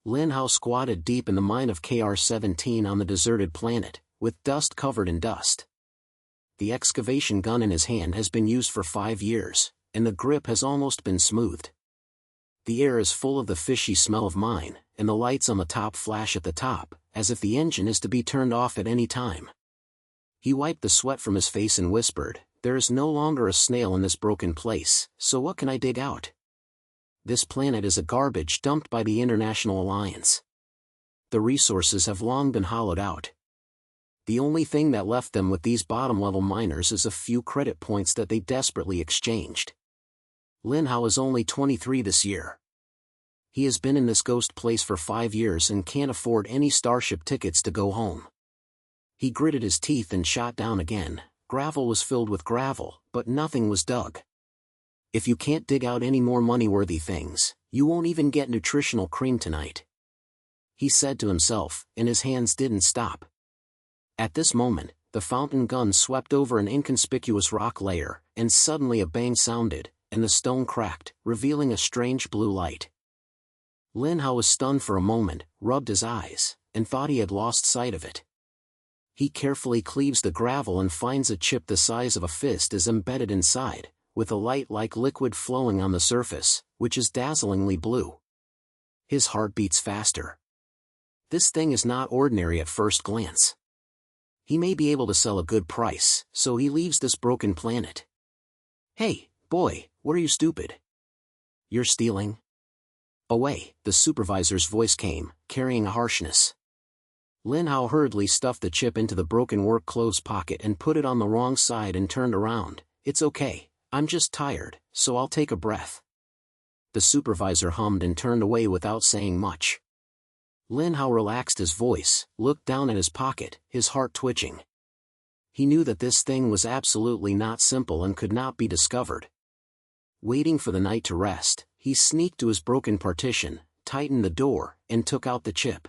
Lin Hao squatted deep in the mine of KR-17 on the deserted planet, with dust covered in dust. The excavation gun in his hand has been used for 5 years, and the grip has almost been smoothed. The air is full of the fishy smell of mine, and the lights on the top flash at the top, as if the engine is to be turned off at any time. He wiped the sweat from his face and whispered, "There is no longer a snail in this broken place, so what can I dig out? This planet is a garbage dumped by the International Alliance. The resources have long been hollowed out. The only thing that left them with these bottom-level miners is a few credit points that they desperately exchanged." Lin Hao is only 23 this year. He has been in this ghost place for 5 years and can't afford any starship tickets to go home. He gritted his teeth and shot down again. Gravel was filled with gravel, but nothing was dug. If you can't dig out any more money-worthy things, you won't even get nutritional cream tonight, he said to himself, and his hands didn't stop. At this moment, the fountain gun swept over an inconspicuous rock layer, and suddenly a bang sounded, and the stone cracked, revealing a strange blue light. Lin Hao was stunned for a moment, rubbed his eyes, and thought he had lost sight of it. He carefully cleaves the gravel and finds a chip the size of a fist is embedded inside, with a light-like liquid flowing on the surface, which is dazzlingly blue. His heart beats faster. This thing is not ordinary at first glance. He may be able to sell a good price, so he leaves this broken planet. "Hey, boy, what are you stupid? You're stealing?" "Away," the supervisor's voice came, carrying a harshness. Lin Hao hurriedly stuffed the chip into the broken work clothes pocket and put it on the wrong side and turned around. "It's okay, I'm just tired, so I'll take a breath." The supervisor hummed and turned away without saying much. Lin Hao relaxed his voice, looked down at his pocket, his heart twitching. He knew that this thing was absolutely not simple and could not be discovered. Waiting for the night to rest, he sneaked to his broken partition, tightened the door, and took out the chip.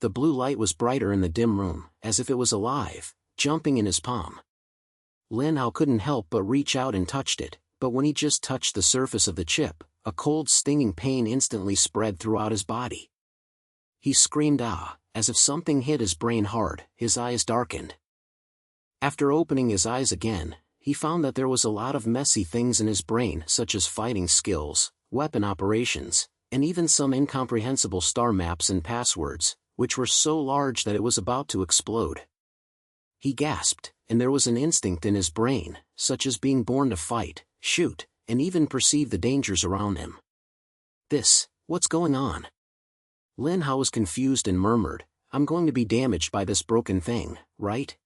The blue light was brighter in the dim room, as if it was alive, jumping in his palm. Lin Hao couldn't help but reach out and touched it, but when he just touched the surface of the chip, a cold stinging pain instantly spread throughout his body. He screamed "ah," as if something hit his brain hard, his eyes darkened. After opening his eyes again, he found that there was a lot of messy things in his brain such as fighting skills, weapon operations, and even some incomprehensible star maps and passwords, which were so large that it was about to explode. He gasped, and there was an instinct in his brain, such as being born to fight, shoot, and even perceive the dangers around him. What's going on? Lin Hao was confused and murmured, "I'm going to be damaged by this broken thing, right?"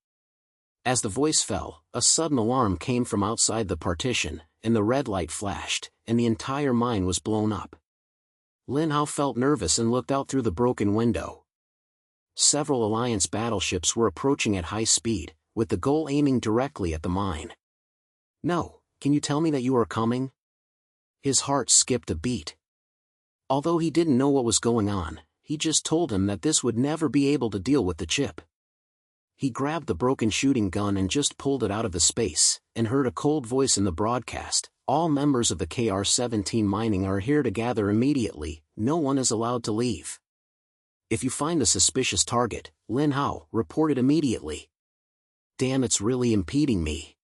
As the voice fell, a sudden alarm came from outside the partition, and the red light flashed, and the entire mine was blown up. Lin Hao felt nervous and looked out through the broken window. Several Alliance battleships were approaching at high speed, with the goal aiming directly at the mine. "No, can you tell me that you are coming?" His heart skipped a beat. Although he didn't know what was going on, he just told him that this would never be able to deal with the chip. He grabbed the broken shooting gun and just pulled it out of the space, and heard a cold voice in the broadcast, "All members of the KR-17 mining are here to gather immediately, no one is allowed to leave. If you find a suspicious target, Lin Hao, report it immediately." "Damn, it's really impeding me."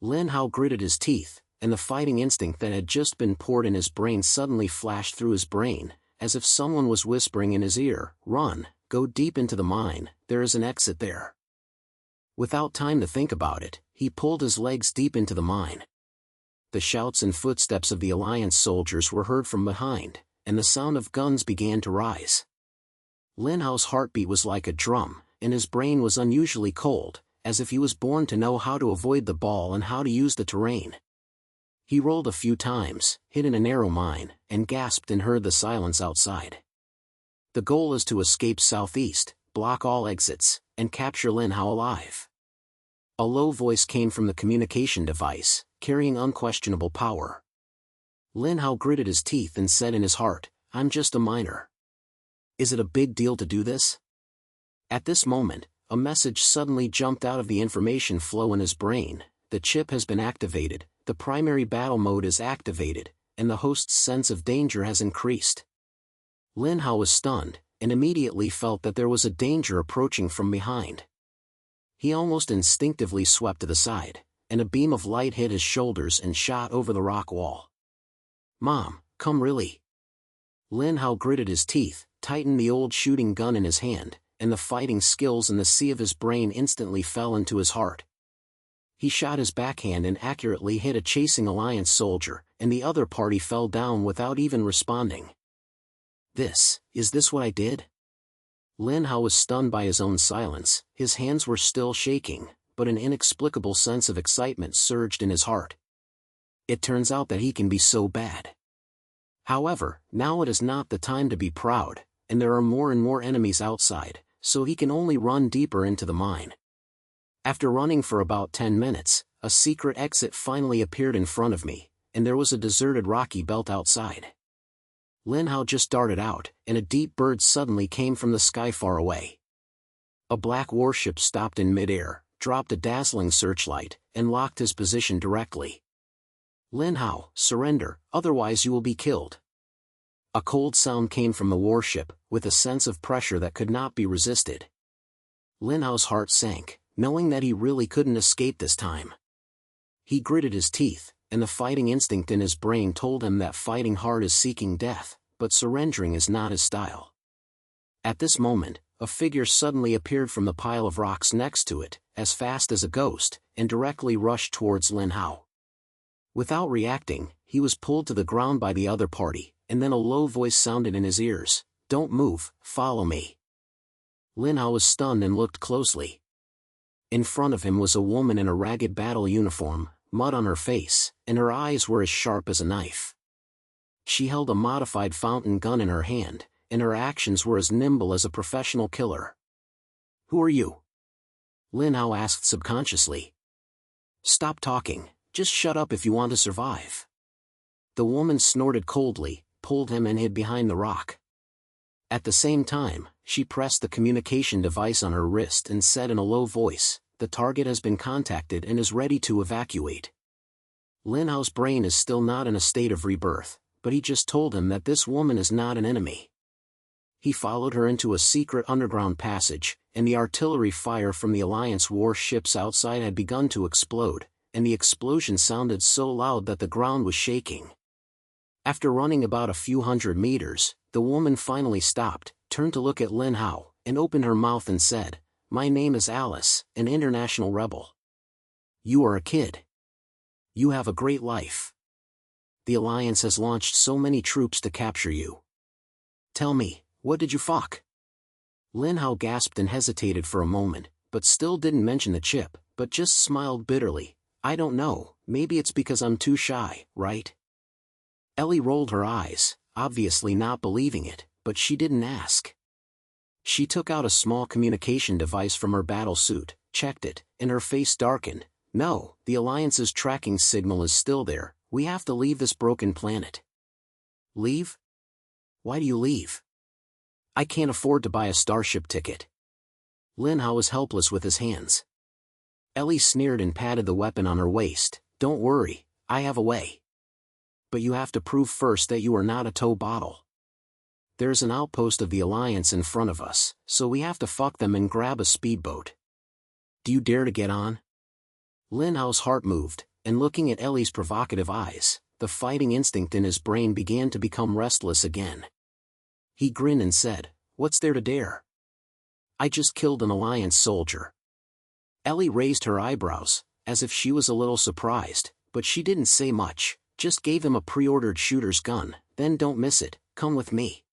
Lin Hao gritted his teeth, and the fighting instinct that had just been poured in his brain suddenly flashed through his brain, as if someone was whispering in his ear, "Run, go deep into the mine, there is an exit there." Without time to think about it, he pulled his legs deep into the mine. The shouts and footsteps of the Alliance soldiers were heard from behind, and the sound of guns began to rise. Lin Hao's heartbeat was like a drum, and his brain was unusually cold, as if he was born to know how to avoid the ball and how to use the terrain. He rolled a few times, hit in a narrow mine, and gasped and heard the silence outside. The goal is to escape southeast, block all exits, and capture Lin Hao alive. A low voice came from the communication device, carrying unquestionable power. Lin Hao gritted his teeth and said in his heart, "I'm just a miner. Is it a big deal to do this?" At this moment, a message suddenly jumped out of the information flow in his brain. "The chip has been activated, the primary battle mode is activated, and the host's sense of danger has increased." Lin Hao was stunned, and immediately felt that there was a danger approaching from behind. He almost instinctively swept to the side, and a beam of light hit his shoulders and shot over the rock wall. "Mom, come really?" Lin Hao gritted his teeth, tightened the old shooting gun in his hand, and the fighting skills in the sea of his brain instantly fell into his heart. He shot his backhand and accurately hit a chasing Alliance soldier, and the other party fell down without even responding. Is this what I did? Lin Hao was stunned by his own silence. His hands were still shaking, but an inexplicable sense of excitement surged in his heart. It turns out that he can be so bad. However, now it is not the time to be proud, and there are more and more enemies outside, so he can only run deeper into the mine. After running for about 10 minutes, a secret exit finally appeared in front of me, and there was a deserted rocky belt outside. Lin Hao just darted out, and a deep bird suddenly came from the sky far away. A black warship stopped in midair, dropped a dazzling searchlight, and locked his position directly. "Lin Hao, surrender, otherwise you will be killed." A cold sound came from the warship, with a sense of pressure that could not be resisted. Lin Hao's heart sank, knowing that he really couldn't escape this time. He gritted his teeth, and the fighting instinct in his brain told him that fighting hard is seeking death, but surrendering is not his style. At this moment, a figure suddenly appeared from the pile of rocks next to it, as fast as a ghost, and directly rushed towards Lin Hao. Without reacting, he was pulled to the ground by the other party, and then a low voice sounded in his ears, "Don't move, follow me." Lin Hao was stunned and looked closely. In front of him was a woman in a ragged battle uniform, mud on her face, and her eyes were as sharp as a knife. She held a modified fountain gun in her hand, and her actions were as nimble as a professional killer. "Who are you?" Lin Hao asked subconsciously. "Stop talking, just shut up if you want to survive." The woman snorted coldly, pulled him and hid behind the rock. At the same time, she pressed the communication device on her wrist and said in a low voice, "The target has been contacted and is ready to evacuate." Lin Hao's brain is still not in a state of rebirth, but he just told him that this woman is not an enemy. He followed her into a secret underground passage, and the artillery fire from the Alliance warships outside had begun to explode, and the explosion sounded so loud that the ground was shaking. After running about a few hundred meters, the woman finally stopped, turned to look at Lin Hao, and opened her mouth and said, "My name is Alice, an international rebel. You are a kid. You have a great life. The Alliance has launched so many troops to capture you. Tell me, what did you fuck?" Lin Hao gasped and hesitated for a moment, but still didn't mention the chip, but just smiled bitterly. "I don't know, maybe it's because I'm too shy, right?" Ellie rolled her eyes, obviously not believing it, but she didn't ask. She took out a small communication device from her battle suit, checked it, and her face darkened. "No, the Alliance's tracking signal is still there. We have to leave this broken planet." "Leave? Why do you leave?" "I can't afford to buy a starship ticket." Lin Hao was helpless with his hands. Ellie sneered and patted the weapon on her waist. "Don't worry, I have a way. But you have to prove first that you are not a tow bottle. There's an outpost of the Alliance in front of us, so we have to fuck them and grab a speedboat. Do you dare to get on?" Lin Hao's heart moved, and looking at Ellie's provocative eyes, the fighting instinct in his brain began to become restless again. He grinned and said, "What's there to dare? I just killed an Alliance soldier." Ellie raised her eyebrows, as if she was a little surprised, but she didn't say much, just gave him a pre-ordered shooter's gun. "Then don't miss it, come with me."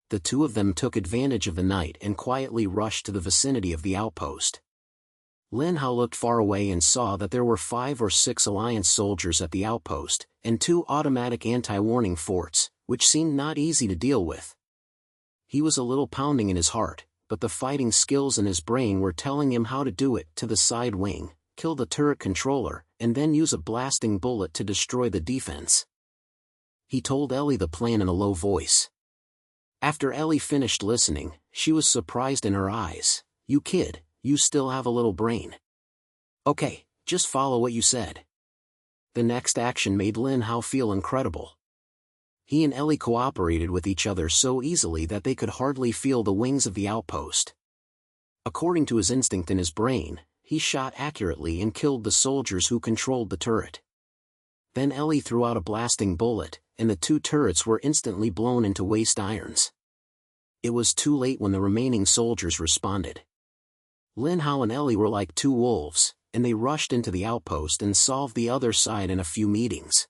The two of them took advantage of the night and quietly rushed to the vicinity of the outpost. Lin Hao looked far away and saw that there were 5 or 6 Alliance soldiers at the outpost, and 2 automatic anti-warning forts, which seemed not easy to deal with. He was a little pounding in his heart, but the fighting skills in his brain were telling him how to do it. To the side wing, kill the turret controller, and then use a blasting bullet to destroy the defense. He told Ellie the plan in a low voice. After Ellie finished listening, she was surprised in her eyes. "You kid, you still have a little brain. Okay, just follow what you said." The next action made Lin Hao feel incredible. He and Ellie cooperated with each other so easily that they could hardly feel the wings of the outpost. According to his instinct in his brain, he shot accurately and killed the soldiers who controlled the turret. Then Ellie threw out a blasting bullet, and the two turrets were instantly blown into waste irons. It was too late when the remaining soldiers responded. Lin Hao and Ellie were like two wolves, and they rushed into the outpost and solved the other side in a few meetings.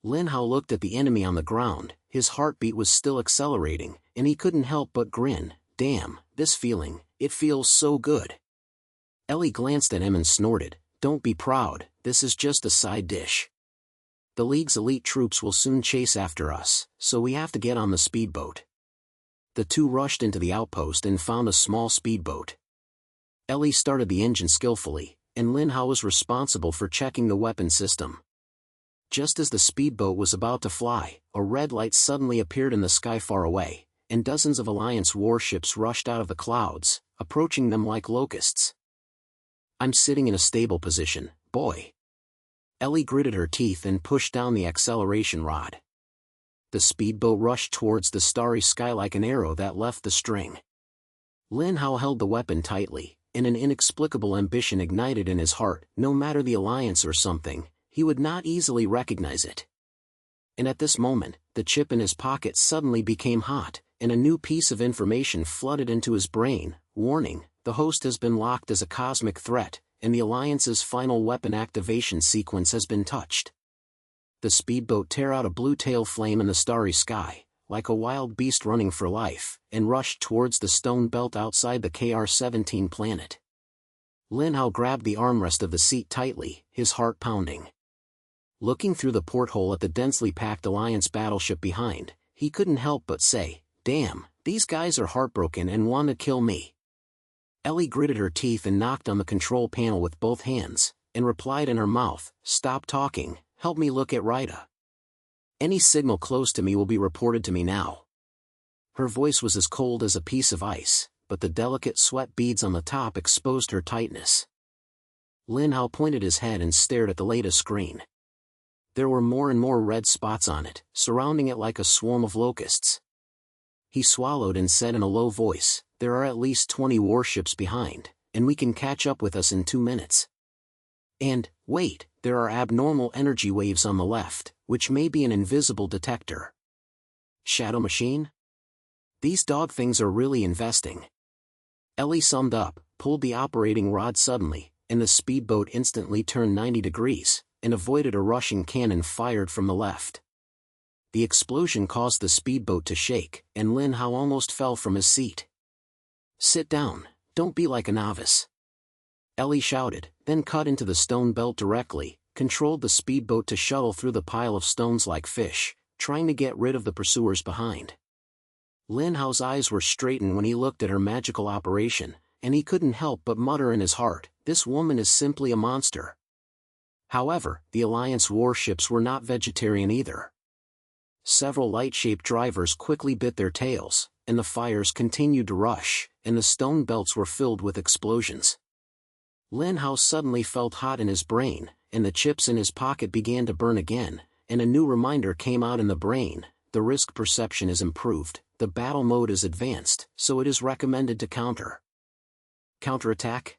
Lin Hao looked at the enemy on the ground, his heartbeat was still accelerating, and he couldn't help but grin. Damn, this feeling, it feels so good. Ellie glanced at him and snorted, don't be proud, this is just a side dish. The League's elite troops will soon chase after us, so we have to get on the speedboat. The two rushed into the outpost and found a small speedboat. Ellie started the engine skillfully, and Lin Hao was responsible for checking the weapon system. Just as the speedboat was about to fly, a red light suddenly appeared in the sky far away, and dozens of Alliance warships rushed out of the clouds, approaching them like locusts. I'm sitting in a stable position, boy. Ellie gritted her teeth and pushed down the acceleration rod. The speedboat rushed towards the starry sky like an arrow that left the string. Lin Hao held the weapon tightly, and an inexplicable ambition ignited in his heart. No matter the Alliance or something, he would not easily recognize it. And at this moment, the chip in his pocket suddenly became hot, and a new piece of information flooded into his brain. Warning, the host has been locked as a cosmic threat, and the Alliance's final weapon activation sequence has been touched. The speedboat tear out a blue tail flame in the starry sky, like a wild beast running for life, and rushed towards the stone belt outside the KR-17 planet. Lin Hao grabbed the armrest of the seat tightly, his heart pounding. Looking through the porthole at the densely packed Alliance battleship behind, he couldn't help but say, damn, these guys are heartbroken and want to kill me. Ellie gritted her teeth and knocked on the control panel with both hands, and replied in her mouth, stop talking, help me look at Rita. Any signal close to me will be reported to me now. Her voice was as cold as a piece of ice, but the delicate sweat beads on the top exposed her tightness. Lin Hao pointed his head and stared at the latest screen. There were more and more red spots on it, surrounding it like a swarm of locusts. He swallowed and said in a low voice, there are at least 20 warships behind, and we can catch up with us in 2 minutes. And, wait, there are abnormal energy waves on the left, which may be an invisible detector. Shadow machine? These dog things are really investing. Ellie summed up, pulled the operating rod suddenly, and the speedboat instantly turned 90 degrees, and avoided a rushing cannon fired from the left. The explosion caused the speedboat to shake, and Lin Hao almost fell from his seat. Sit down, don't be like a novice. Ellie shouted, then cut into the stone belt directly, controlled the speedboat to shuttle through the pile of stones like fish, trying to get rid of the pursuers behind. Lin Hao's eyes were straightened when he looked at her magical operation, and he couldn't help but mutter in his heart, this woman is simply a monster. However, the Alliance warships were not vegetarian either. Several light-shaped drivers quickly bit their tails, and the fires continued to rush, and the stone belts were filled with explosions. Lin Hao suddenly felt hot in his brain, and the chips in his pocket began to burn again, and a new reminder came out in the brain, the risk perception is improved, the battle mode is advanced, so it is recommended to counter. Counterattack?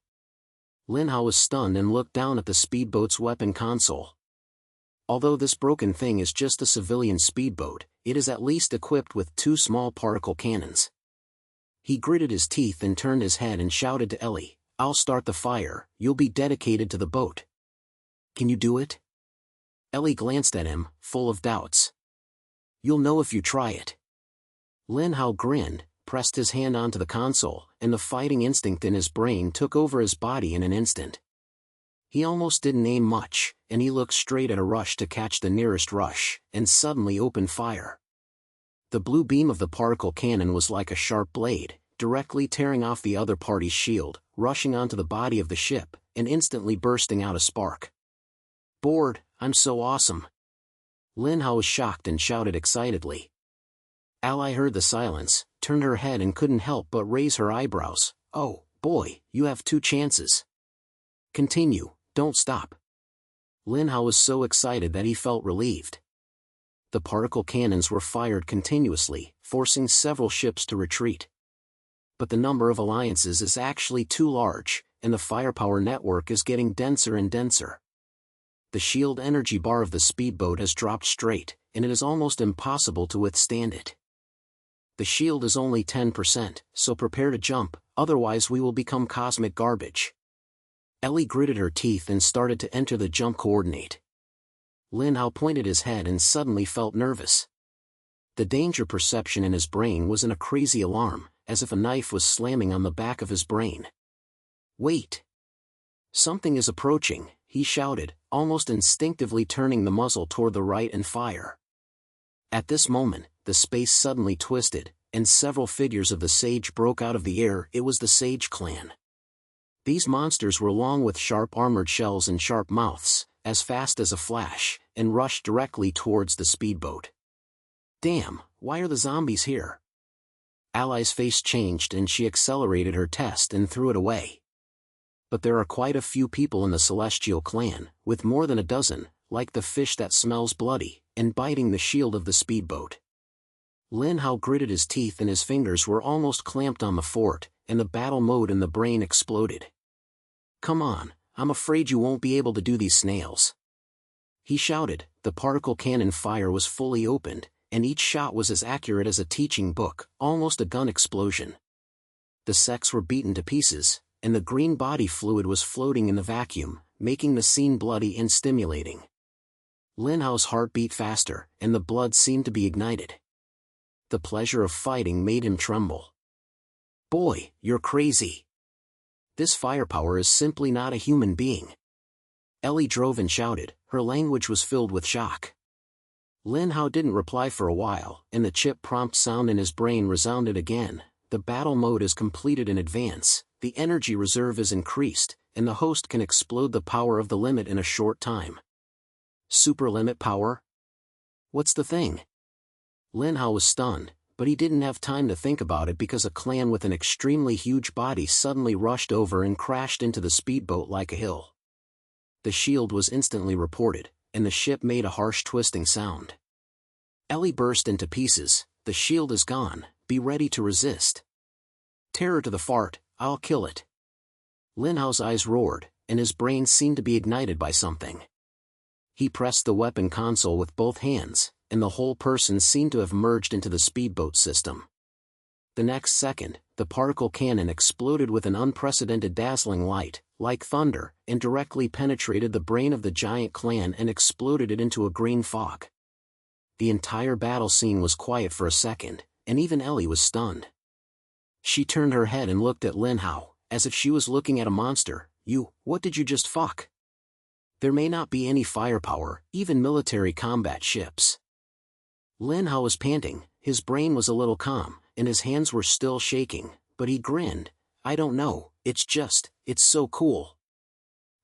Lin Hao was stunned and looked down at the speedboat's weapon console. Although this broken thing is just a civilian speedboat, it is at least equipped with 2 small particle cannons. He gritted his teeth and turned his head and shouted to Ellie, I'll start the fire, you'll be dedicated to the boat. Can you do it? Ellie glanced at him, full of doubts. You'll know if you try it. Lin Hao grinned, pressed his hand onto the console, and the fighting instinct in his brain took over his body in an instant. He almost didn't aim much, and he looked straight at a rush to catch the nearest rush, and suddenly opened fire. The blue beam of the particle cannon was like a sharp blade, directly tearing off the other party's shield, rushing onto the body of the ship, and instantly bursting out a spark. Bored, I'm so awesome. Lin Hao was shocked and shouted excitedly. Ally heard the silence, turned her head and couldn't help but raise her eyebrows. Oh, boy, you have 2 chances. Continue, don't stop. Lin Hao was so excited that he felt relieved. The particle cannons were fired continuously, forcing several ships to retreat. But the number of alliances is actually too large, and the firepower network is getting denser and denser. The shield energy bar of the speedboat has dropped straight, and it is almost impossible to withstand it. The shield is only 10%, so prepare to jump, otherwise we will become cosmic garbage. Ellie gritted her teeth and started to enter the jump coordinate. Lin Hao pointed his head and suddenly felt nervous. The danger perception in his brain was in a crazy alarm, as if a knife was slamming on the back of his brain. Wait! Something is approaching, he shouted, almost instinctively turning the muzzle toward the right and fire. At this moment, the space suddenly twisted, and several figures of the Sage broke out of the air. It was the Sage clan. These monsters were long with sharp armored shells and sharp mouths, as fast as a flash, and rushed directly towards the speedboat. Damn, why are the zombies here? Ally's face changed and she accelerated her test and threw it away. But there are quite a few people in the Celestial clan, with more than a dozen, like the fish that smells bloody, and biting the shield of the speedboat. Lin Hao gritted his teeth and his fingers were almost clamped on the fort, and the battle mode in the brain exploded. Come on, I'm afraid you won't be able to do these snails. He shouted. The particle cannon fire was fully opened, and each shot was as accurate as a teaching book, almost a gun explosion. The sects were beaten to pieces, and the green body fluid was floating in the vacuum, making the scene bloody and stimulating. Lin Hao's heart beat faster, and the blood seemed to be ignited. The pleasure of fighting made him tremble. Boy, you're crazy. This firepower is simply not a human being. Ellie drove and shouted, her language was filled with shock. Lin Hao didn't reply for a while, and the chip prompt sound in his brain resounded again. The battle mode is completed in advance, the energy reserve is increased, and the host can explode the power of the limit in a short time. Super limit power? What's the thing? Lin Hao was stunned, but he didn't have time to think about it because a clan with an extremely huge body suddenly rushed over and crashed into the speedboat like a hill. The shield was instantly reported, and the ship made a harsh twisting sound. Ellie burst into pieces. The shield is gone, be ready to resist. Terror to the fart, I'll kill it. Lin Hao's eyes roared, and his brain seemed to be ignited by something. He pressed the weapon console with both hands, and the whole person seemed to have merged into the speedboat system. The next second, the particle cannon exploded with an unprecedented dazzling light, like thunder, and directly penetrated the brain of the giant clan and exploded it into a green fog. The entire battle scene was quiet for a second, and even Ellie was stunned. She turned her head and looked at Lin Hao, as if she was looking at a monster. What did you just fuck? There may not be any firepower, even military combat ships. Lin Hao was panting, his brain was a little calm, and his hands were still shaking, but he grinned. I don't know, it's so cool.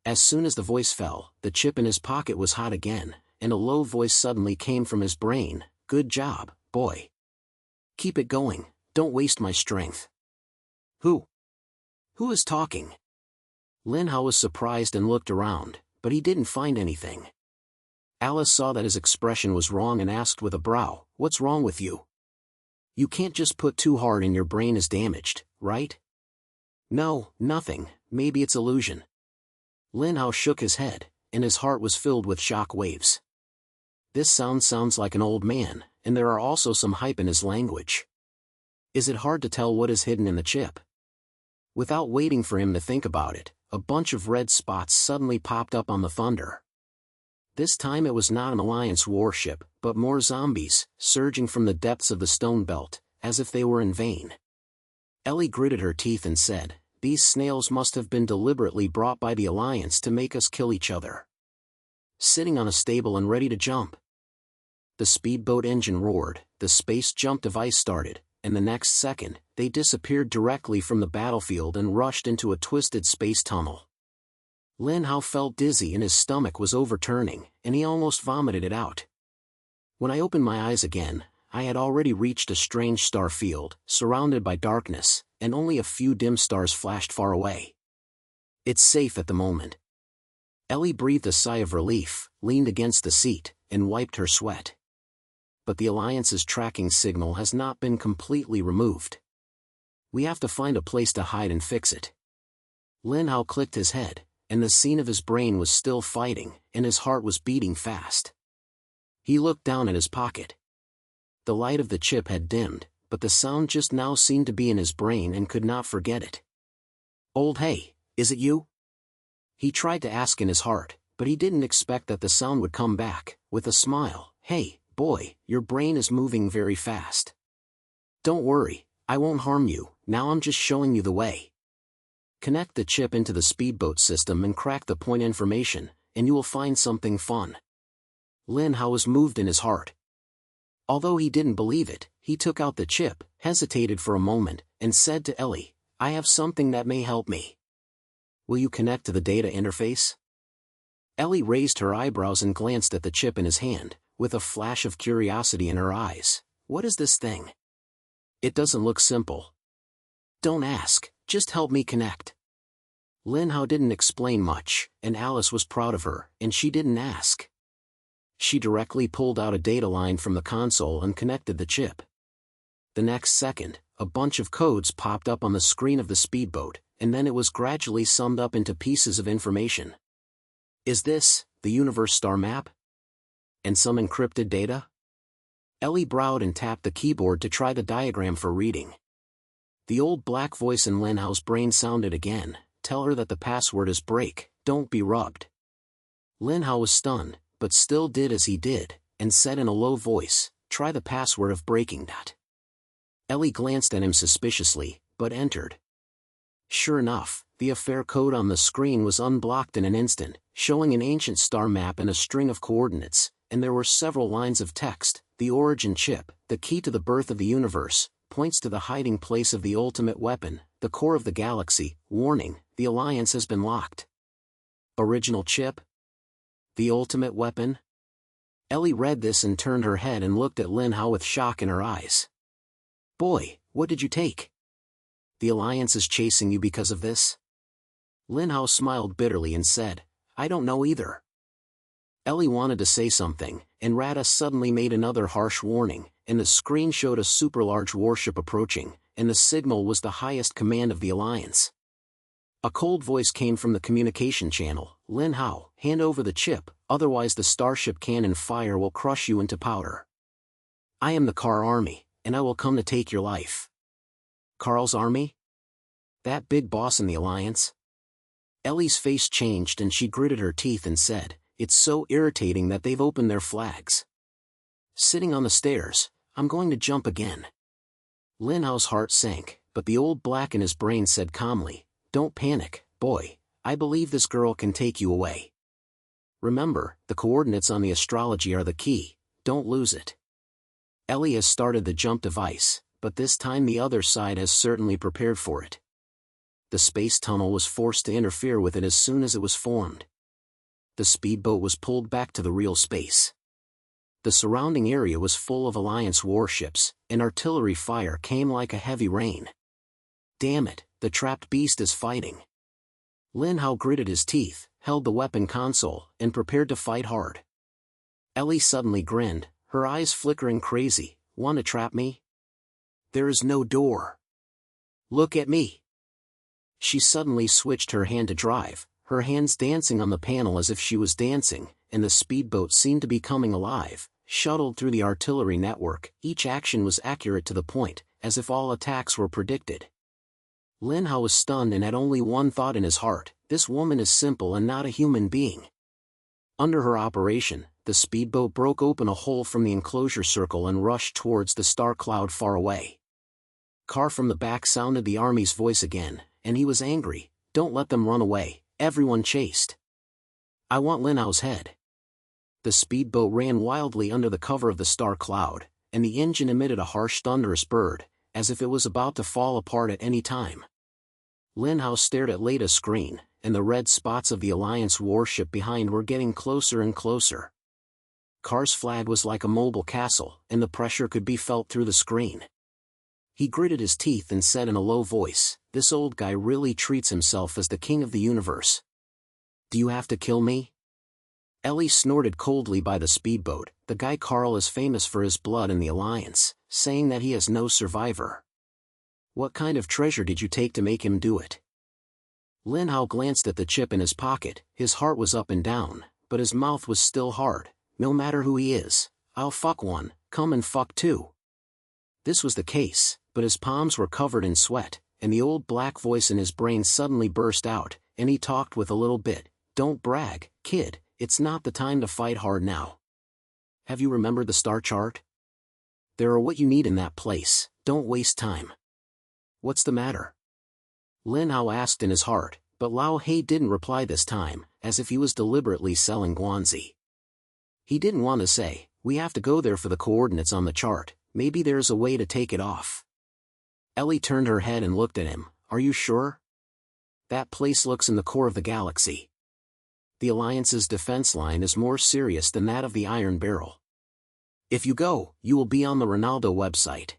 As soon as the voice fell, the chip in his pocket was hot again, and a low voice suddenly came from his brain. Good job, boy. Keep it going, don't waste my strength. Who is talking? Lin Hao was surprised and looked around, but he didn't find anything. Alice saw that his expression was wrong and asked with a brow, what's wrong with you? You can't just put too hard and your brain is damaged, right? No, nothing, maybe it's illusion. Lin Hao shook his head, and his heart was filled with shock waves. This sounds like an old man, and there are also some hype in his language. Is it hard to tell what is hidden in the chip? Without waiting for him to think about it, a bunch of red spots suddenly popped up on the thunder. This time it was not an Alliance warship, but more zombies, surging from the depths of the stone belt, as if they were in vain. Ellie gritted her teeth and said, these snails must have been deliberately brought by the Alliance to make us kill each other. Sitting on a stable and ready to jump. The speedboat engine roared, the space jump device started, and the next second, they disappeared directly from the battlefield and rushed into a twisted space tunnel. Lin Hao felt dizzy and his stomach was overturning, and he almost vomited it out. When I opened my eyes again, I had already reached a strange star field, surrounded by darkness, and only a few dim stars flashed far away. It's safe at the moment. Ellie breathed a sigh of relief, leaned against the seat, and wiped her sweat. but the Alliance's tracking signal has not been completely removed. We have to find a place to hide and fix it. Lin Hao clicked his head, and the scene of his brain was still fighting, and his heart was beating fast. He looked down at his pocket. The light of the chip had dimmed, but the sound just now seemed to be in his brain and could not forget it. "Old hey, is it you?" He tried to ask in his heart, but he didn't expect that the sound would come back, with a smile. "Hey, boy, your brain is moving very fast. Don't worry, I won't harm you, now I'm just showing you the way. Connect the chip into the speedboat system and crack the point information, and you will find something fun." Lin Hao was moved in his heart. Although he didn't believe it, he took out the chip, hesitated for a moment, and said to Ellie, "I have something that may help me. Will you connect to the data interface?" Ellie raised her eyebrows and glanced at the chip in his hand, with a flash of curiosity in her eyes. "What is this thing? It doesn't look simple." "Don't ask, just help me connect." Lin Hao didn't explain much, and Alice was proud of her, and she didn't ask. She directly pulled out a data line from the console and connected the chip. The next second, a bunch of codes popped up on the screen of the speedboat, and then it was gradually summed up into pieces of information. "Is this the universe star map? And some encrypted data?" Ellie bowed and tapped the keyboard to try the diagram for reading. The old black voice in Lin Hao's brain sounded again. "Tell her that the password is break, don't be rubbed." Lin Hao was stunned, but still did as he did, and said in a low voice, "Try the password of breaking that." Ellie glanced at him suspiciously, but entered. Sure enough, the affair code on the screen was unblocked in an instant, showing an ancient star map and a string of coordinates, and there were several lines of text. "The origin chip, the key to the birth of the universe, points to the hiding place of the ultimate weapon, the core of the galaxy. Warning, the Alliance has been locked." Original chip? The ultimate weapon? Ellie read this and turned her head and looked at Lin Hao with shock in her eyes. "Boy, what did you take? The Alliance is chasing you because of this?" Lin Hao smiled bitterly and said, "I don't know either." Ellie wanted to say something, and Rada suddenly made another harsh warning, and the screen showed a super-large warship approaching, and the signal was the highest command of the Alliance. A cold voice came from the communication channel. "Lin Hao, hand over the chip, otherwise the starship cannon fire will crush you into powder. I am the Car Army, and I will come to take your life." Carl's army? That big boss in the Alliance? Ellie's face changed and she gritted her teeth and said, "It's so irritating that they've opened their flags. Sitting on the stairs, I'm going to jump again." Lin Hao's heart sank, but the old black in his brain said calmly, "Don't panic, boy, I believe this girl can take you away. Remember, the coordinates on the astrology are the key, don't lose it." Ellie has started the jump device, but this time the other side has certainly prepared for it. The space tunnel was forced to interfere with it as soon as it was formed. The speedboat was pulled back to the real space. The surrounding area was full of Alliance warships, and artillery fire came like a heavy rain. "Damn it, the trapped beast is fighting." Lin Hao gritted his teeth, held the weapon console, and prepared to fight hard. Ellie suddenly grinned, her eyes flickering crazy. "Want to trap me? There is no door. Look at me." She suddenly switched her hand to drive, her hands dancing on the panel as if she was dancing, and the speedboat seemed to be coming alive, shuttled through the artillery network. Each action was accurate to the point, as if all attacks were predicted. Lin Hao was stunned and had only one thought in his heart: this woman is simple and not a human being. Under her operation, the speedboat broke open a hole from the enclosure circle and rushed towards the star cloud far away. Car from the back sounded the army's voice again, and he was angry. "Don't let them run away, everyone chased. I want Lin Hao's head." The speedboat ran wildly under the cover of the star cloud, and the engine emitted a harsh thunderous bird, as if it was about to fall apart at any time. Lin Hao stared at Lada's screen, and the red spots of the Alliance warship behind were getting closer and closer. Car's flag was like a mobile castle, and the pressure could be felt through the screen. He gritted his teeth and said in a low voice, "This old guy really treats himself as the king of the universe. Do you have to kill me?" Ellie snorted coldly by the speedboat. The guy Carl is famous for his blood in the Alliance, saying that he has no survivor. What kind of treasure did you take to make him do it? Lin Hao glanced at the chip in his pocket. His heart was up and down, but his mouth was still hard. No matter who he is, I'll fuck one, come and fuck two. This was the case, but his palms were covered in sweat, and the old black voice in his brain suddenly burst out, and he talked with a little bit. Don't brag, kid, it's not the time to fight hard now. Have you remembered the star chart? There are what you need in that place, don't waste time. What's the matter? Lin Hao asked in his heart, but Lao He didn't reply this time, as if he was deliberately selling Guanzi. He didn't want to say, we have to go there for the coordinates on the chart, maybe there's a way to take it off. Ellie turned her head and looked at him. Are you sure? That place looks in the core of the galaxy. The Alliance's defense line is more serious than that of the Iron Barrel. If you go, you will be on the Ronaldo website.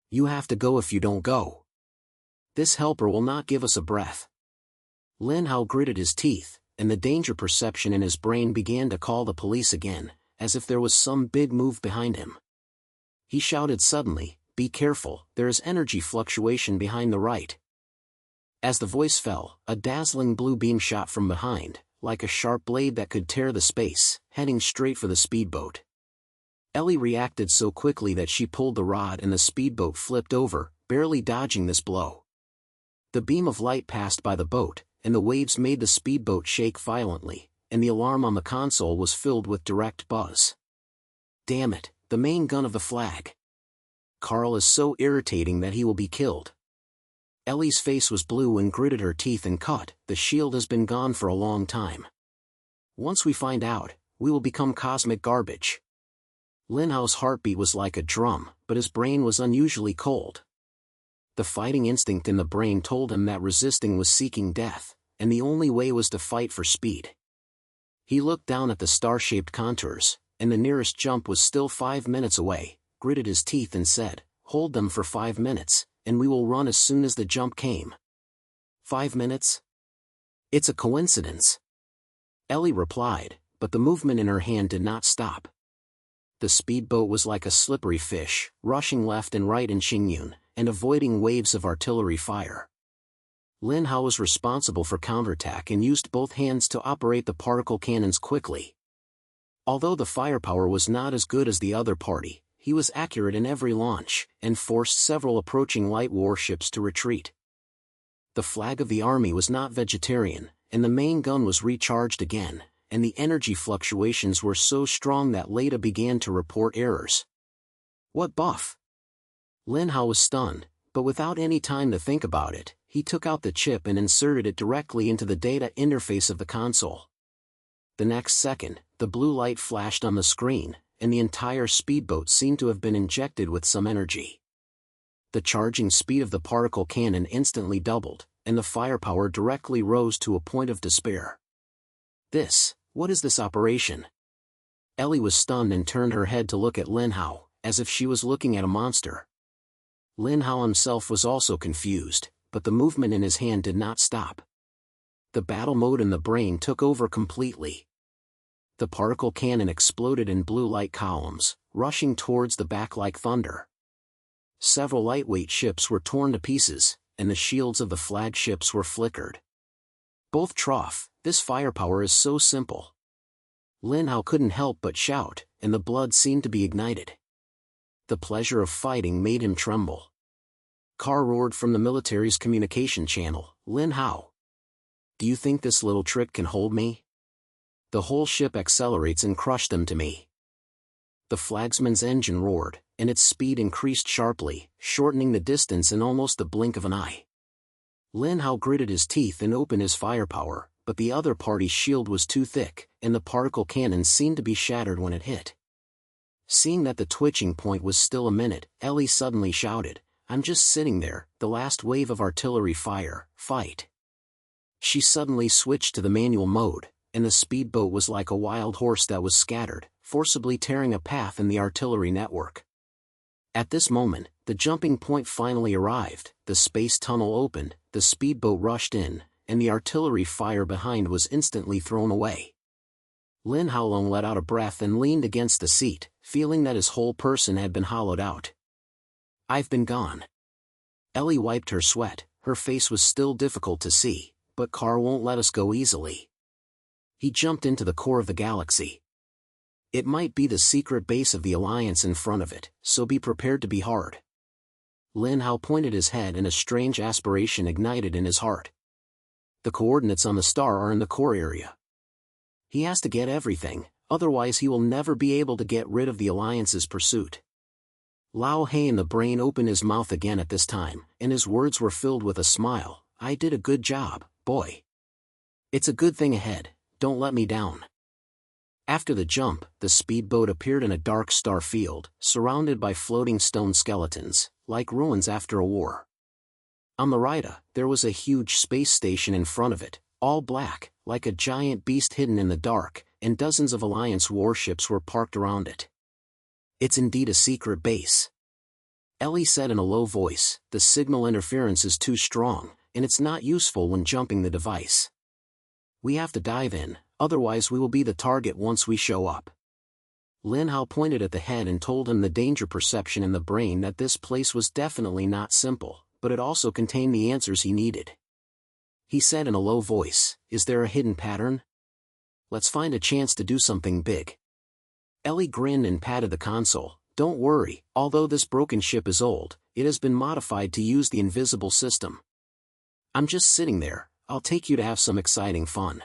You have to go if you don't go. This helper will not give us a breath. Lin Hao gritted his teeth, and the danger perception in his brain began to call the police again, as if there was some big move behind him. He shouted suddenly, be careful, there is energy fluctuation behind the right. As the voice fell, a dazzling blue beam shot from behind, like a sharp blade that could tear the space, heading straight for the speedboat. Ellie reacted so quickly that she pulled the rod and the speedboat flipped over, barely dodging this blow. The beam of light passed by the boat, and the waves made the speedboat shake violently, and the alarm on the console was filled with direct buzz. Damn it, the main gun of the flag. Carl is so irritating that he will be killed. Ellie's face was blue and gritted her teeth and cut. The shield has been gone for a long time. Once we find out, we will become cosmic garbage. Lin Hao's heartbeat was like a drum, but his brain was unusually cold. The fighting instinct in the brain told him that resisting was seeking death, and the only way was to fight for speed. He looked down at the star-shaped contours, and the nearest jump was still 5 minutes away, gritted his teeth and said, hold them for 5 minutes, and we will run as soon as the jump came. 5 minutes? It's a coincidence. Ellie replied, but the movement in her hand did not stop. The speedboat was like a slippery fish, rushing left and right in Qingyun, and avoiding waves of artillery fire. Lin Hao was responsible for counterattack and used both hands to operate the particle cannons quickly. Although the firepower was not as good as the other party, he was accurate in every launch, and forced several approaching light warships to retreat. The flag of the army was not vegetarian, and the main gun was recharged again, and the energy fluctuations were so strong that Leda began to report errors. What buff? Lin Hao was stunned, but without any time to think about it, he took out the chip and inserted it directly into the data interface of the console. The next second, the blue light flashed on the screen, and the entire speedboat seemed to have been injected with some energy. The charging speed of the particle cannon instantly doubled, and the firepower directly rose to a point of despair. What is this operation? Ellie was stunned and turned her head to look at Lin Hao, as if she was looking at a monster. Lin Hao himself was also confused, but the movement in his hand did not stop. The battle mode in the brain took over completely. The particle cannon exploded in blue light columns, rushing towards the back like thunder. Several lightweight ships were torn to pieces, and the shields of the flagships were flickered. Both trough, this firepower is so simple. Lin Hao couldn't help but shout, and the blood seemed to be ignited. The pleasure of fighting made him tremble. Carr roared from the military's communication channel, Lin Hao. Do you think this little trick can hold me? The whole ship accelerates and crushed them to me. The flagsman's engine roared, and its speed increased sharply, shortening the distance in almost the blink of an eye. Lin Hao gritted his teeth and opened his firepower, but the other party's shield was too thick, and the particle cannon seemed to be shattered when it hit. Seeing that the twitching point was still a minute, Ellie suddenly shouted, I'm just sitting there, the last wave of artillery fire, fight. She suddenly switched to the manual mode, and the speedboat was like a wild horse that was scattered, forcibly tearing a path in the artillery network. At this moment, the jumping point finally arrived, the space tunnel opened, the speedboat rushed in, and the artillery fire behind was instantly thrown away. Lin Hao let out a breath and leaned against the seat, feeling that his whole person had been hollowed out. I've been gone. Ellie wiped her sweat. Her face was still difficult to see, but Carr won't let us go easily. He jumped into the core of the galaxy. It might be the secret base of the Alliance in front of it, so be prepared to be hard. Lin Hao pointed his head and a strange aspiration ignited in his heart. The coordinates on the star are in the core area. He has to get everything, otherwise he will never be able to get rid of the Alliance's pursuit. Lao He in the brain opened his mouth again at this time, and his words were filled with a smile. I did a good job, boy. It's a good thing ahead, don't let me down. After the jump, the speedboat appeared in a dark star field, surrounded by floating stone skeletons, like ruins after a war. On the right, there was a huge space station in front of it, all black, like a giant beast hidden in the dark, and dozens of Alliance warships were parked around it. It's indeed a secret base. Ellie said in a low voice, the signal interference is too strong, and it's not useful when jumping the device. We have to dive in, otherwise we will be the target once we show up. Lin Hao pointed at the head and told him the danger perception in the brain that this place was definitely not simple, but it also contained the answers he needed. He said in a low voice, is there a hidden pattern? Let's find a chance to do something big. Ellie grinned and patted the console. Don't worry, although this broken ship is old, it has been modified to use the invisible system. I'm just sitting there, I'll take you to have some exciting fun.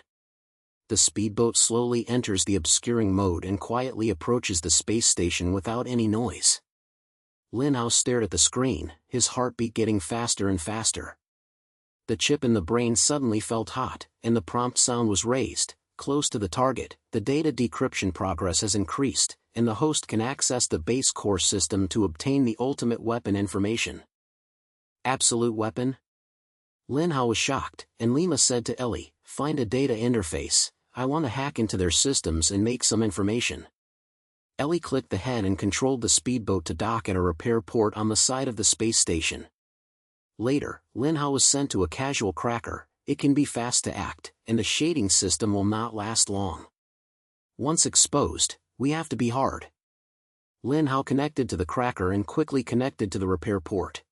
The speedboat slowly enters the obscuring mode and quietly approaches the space station without any noise. Lin Hao stared at the screen, his heartbeat getting faster and faster. The chip in the brain suddenly felt hot, and the prompt sound was raised. Close to the target, the data decryption progress has increased, and the host can access the base core system to obtain the ultimate weapon information. Absolute weapon? Lin Hao was shocked, and Lima said to Ellie, find a data interface, I want to hack into their systems and make some information. Ellie clicked the head and controlled the speedboat to dock at a repair port on the side of the space station. Later, Lin Hao was sent to a casual cracker. It can be fast to act, and the shading system will not last long. Once exposed, we have to be hard. Lin Hao connected to the cracker and quickly connected to the repair port.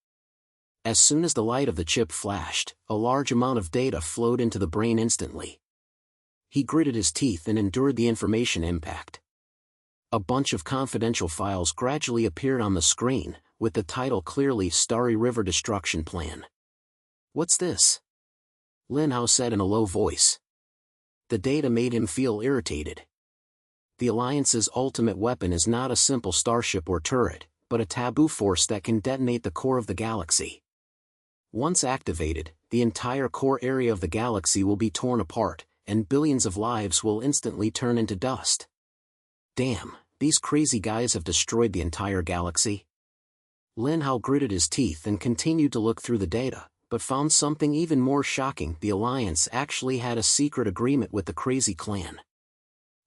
As soon as the light of the chip flashed, a large amount of data flowed into the brain instantly. He gritted his teeth and endured the information impact. A bunch of confidential files gradually appeared on the screen, with the title clearly Starry River Destruction Plan. What's this? Lin Hao said in a low voice. The data made him feel irritated. The Alliance's ultimate weapon is not a simple starship or turret, but a taboo force that can detonate the core of the galaxy. Once activated, the entire core area of the galaxy will be torn apart, and billions of lives will instantly turn into dust. Damn, these crazy guys have destroyed the entire galaxy. Lin Hao gritted his teeth and continued to look through the data, but found something even more shocking. The Alliance actually had a secret agreement with the Crazy Clan.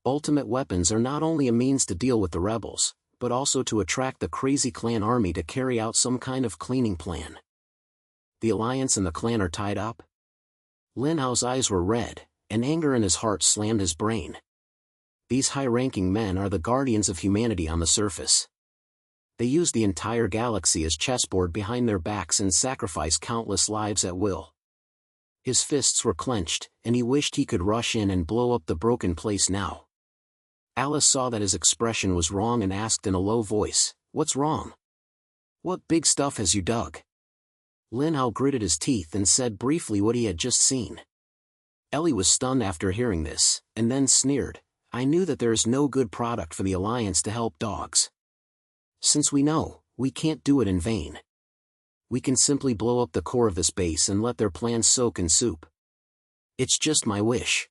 Ultimate weapons are not only a means to deal with the rebels, but also to attract the Crazy Clan army to carry out some kind of cleaning plan. The Alliance and the clan are tied up? Lin Hao's eyes were red, and anger in his heart slammed his brain. These high-ranking men are the guardians of humanity on the surface. They use the entire galaxy as chessboard behind their backs and sacrifice countless lives at will. His fists were clenched, and he wished he could rush in and blow up the broken place now. Alice saw that his expression was wrong and asked in a low voice, "What's wrong? What big stuff has you dug?" Lin Hao gritted his teeth and said briefly what he had just seen. Ellie was stunned after hearing this, and then sneered, "I knew that there is no good product for the Alliance to help dogs. Since we know, we can't do it in vain. We can simply blow up the core of this base and let their plans soak in soup. It's just my wish."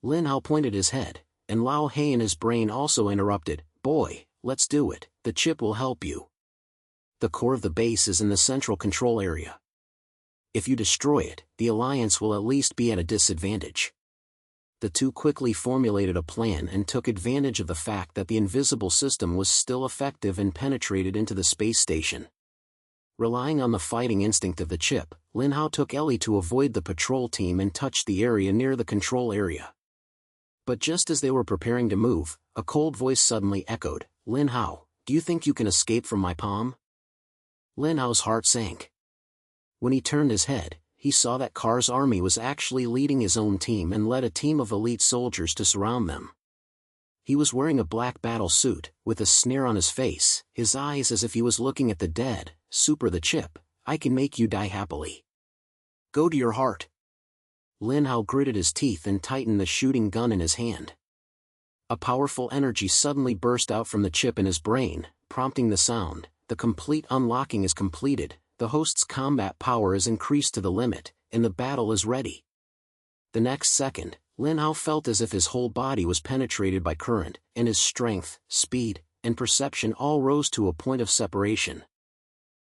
Lin Hao pointed his head, and Lao He in his brain also interrupted, "Boy, let's do it, the chip will help you. The core of the base is in the central control area. If you destroy it, the Alliance will at least be at a disadvantage." The two quickly formulated a plan and took advantage of the fact that the invisible system was still effective and penetrated into the space station. Relying on the fighting instinct of the chip, Lin Hao took Ellie to avoid the patrol team and touched the area near the control area. But just as they were preparing to move, a cold voice suddenly echoed, "Lin Hao, do you think you can escape from my palm?" Lin Hao's heart sank. When he turned his head, he saw that Kar's army was actually leading his own team and led a team of elite soldiers to surround them. He was wearing a black battle suit, with a sneer on his face, his eyes as if he was looking at the dead. "Super the chip, I can make you die happily. Go to your heart." Lin Hao gritted his teeth and tightened the shooting gun in his hand. A powerful energy suddenly burst out from the chip in his brain, prompting the sound, "The complete unlocking is completed, the host's combat power is increased to the limit, and the battle is ready." The next second, Lin Hao felt as if his whole body was penetrated by current, and his strength, speed, and perception all rose to a point of separation.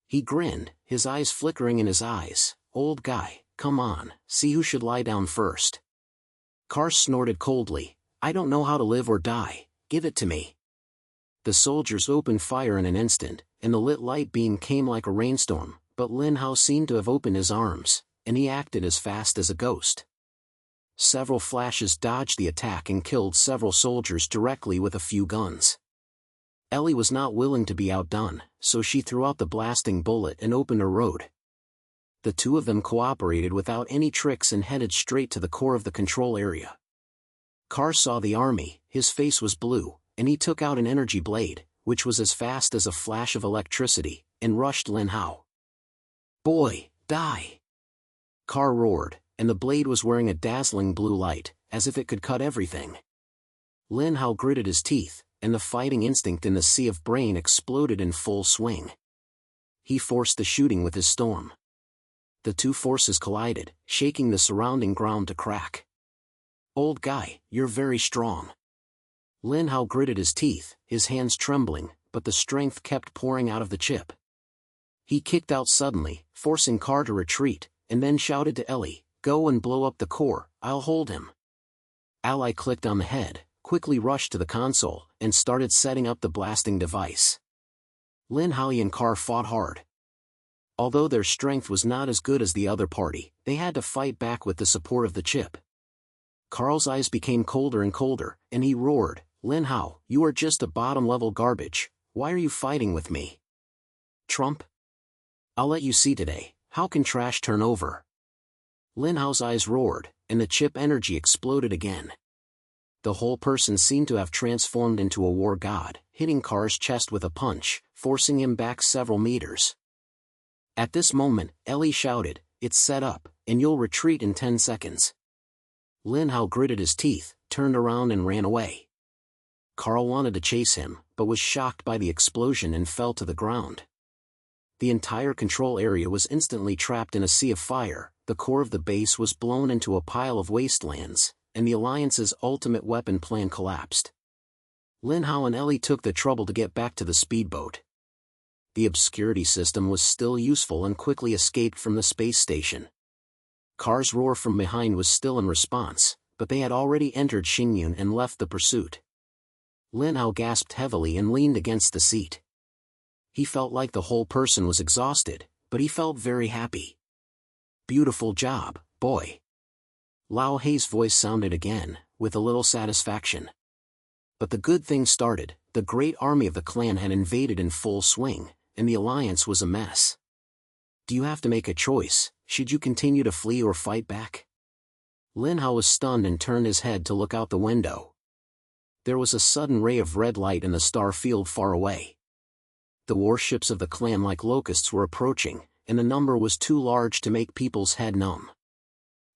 He grinned, his eyes flickering in his eyes. "Old guy, come on, see who should lie down first." Kar snorted coldly, "I don't know how to live or die, give it to me." The soldiers opened fire in an instant, and the lit light beam came like a rainstorm, but Lin Hao seemed to have opened his arms, and he acted as fast as a ghost. Several flashes dodged the attack and killed several soldiers directly with a few guns. Ellie was not willing to be outdone, so she threw out the blasting bullet and opened her road. The two of them cooperated without any tricks and headed straight to the core of the control area. Kar saw the army, his face was blue, and he took out an energy blade, which was as fast as a flash of electricity, and rushed Lin Hao. "Boy, die!" Kar roared, and the blade was wearing a dazzling blue light, as if it could cut everything. Lin Hao gritted his teeth, and the fighting instinct in the sea of brain exploded in full swing. He forced the shooting with his storm. The two forces collided, shaking the surrounding ground to crack. "Old guy, you're very strong." Lin Hao gritted his teeth, his hands trembling, but the strength kept pouring out of the chip. He kicked out suddenly, forcing Kar to retreat, and then shouted to Ellie, "Go and blow up the core, I'll hold him." Ally clicked on the head, quickly rushed to the console, and started setting up the blasting device. Lin Hao and Kar fought hard. Although their strength was not as good as the other party, they had to fight back with the support of the chip. Karl's eyes became colder and colder, and he roared, "Lin Hao, you are just a bottom-level garbage, why are you fighting with me? Trump? I'll let you see today, how can trash turn over?" Lin Hao's eyes roared, and the chip energy exploded again. The whole person seemed to have transformed into a war god, hitting Kar's chest with a punch, forcing him back several meters. At this moment, Ellie shouted, "It's set up, and you'll retreat in 10 seconds. Lin Hao gritted his teeth, turned around and ran away. Karl wanted to chase him, but was shocked by the explosion and fell to the ground. The entire control area was instantly trapped in a sea of fire, the core of the base was blown into a pile of wastelands, and the Alliance's ultimate weapon plan collapsed. Lin Hao and Ellie took the trouble to get back to the speedboat. The obscurity system was still useful and quickly escaped from the space station. Kar's roar from behind was still in response, but they had already entered Xingyun and left the pursuit. Lin Hao gasped heavily and leaned against the seat. He felt like the whole person was exhausted, but he felt very happy. "Beautiful job, boy." Lao Hei's voice sounded again, with a little satisfaction. But the good thing started, the great army of the clan had invaded in full swing, and the alliance was a mess. "Do you have to make a choice, should you continue to flee or fight back?" Lin Hao was stunned and turned his head to look out the window. There was a sudden ray of red light in the star field far away. The warships of the clan like locusts were approaching, and the number was too large to make people's head numb.